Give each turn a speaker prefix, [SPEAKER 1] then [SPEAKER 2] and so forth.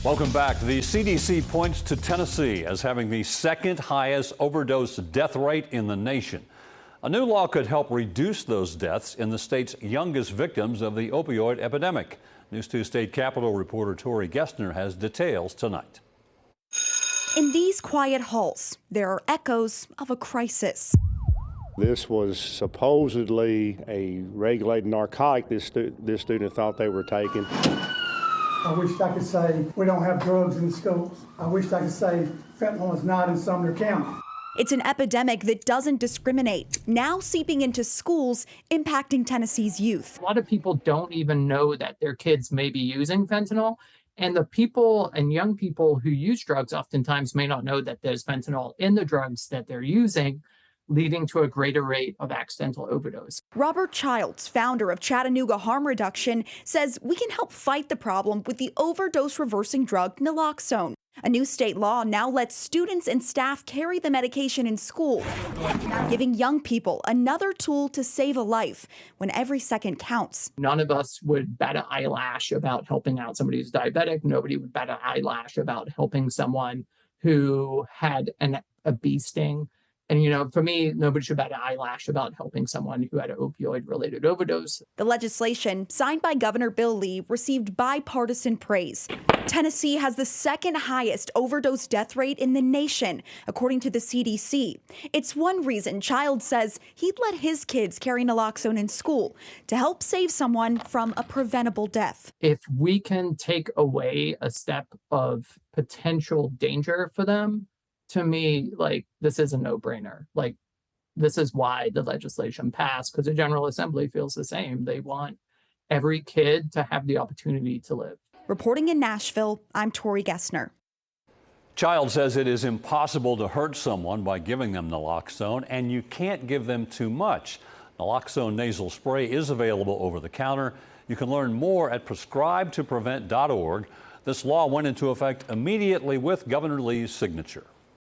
[SPEAKER 1] Welcome back. The CDC points to Tennessee as having the second highest overdose death rate in the nation. A new law could help reduce those deaths in the state's youngest victims of the opioid epidemic. News 2 State Capitol reporter Tori Gessner has details tonight.
[SPEAKER 2] In these quiet halls, there are echoes of a crisis.
[SPEAKER 3] This was supposedly a regulated narcotic this student thought they were taking.
[SPEAKER 4] I wish I could say we don't have drugs in the schools. I wish I could say fentanyl is not in Sumner County.
[SPEAKER 2] It's an epidemic that doesn't discriminate, now seeping into schools, impacting Tennessee's youth.
[SPEAKER 5] A lot of people don't even know that their kids may be using fentanyl. And the people and young people who use drugs oftentimes may not know that there's fentanyl in the drugs that they're using, leading to a greater rate of accidental overdose.
[SPEAKER 2] Robert Childs, founder of Chattanooga Harm Reduction, says we can help fight the problem with the overdose reversing drug naloxone. A new state law now lets students and staff carry the medication in school, giving young people another tool to save a life when every second counts.
[SPEAKER 5] None of us would bat an eyelash about helping out somebody who's diabetic. Nobody would bat an eyelash about helping someone who had a bee sting. And, for me, nobody should bat an eyelash about helping someone who had an opioid-related overdose.
[SPEAKER 2] The legislation, signed by Governor Bill Lee, received bipartisan praise. Tennessee has the second highest overdose death rate in the nation, according to the CDC. It's one reason Childs says he'd let his kids carry naloxone in school to help save someone from a preventable death.
[SPEAKER 5] If we can take away a step of potential danger for them, to me, this is a no-brainer. This is why the legislation passed, because the General Assembly feels the same. They want every kid to have the opportunity to live.
[SPEAKER 2] Reporting in Nashville, I'm Tori Gessner.
[SPEAKER 1] Child says it is impossible to hurt someone by giving them naloxone, and you can't give them too much. Naloxone nasal spray is available over the counter. You can learn more at prescribetoprevent.org. This law went into effect immediately with Governor Lee's signature.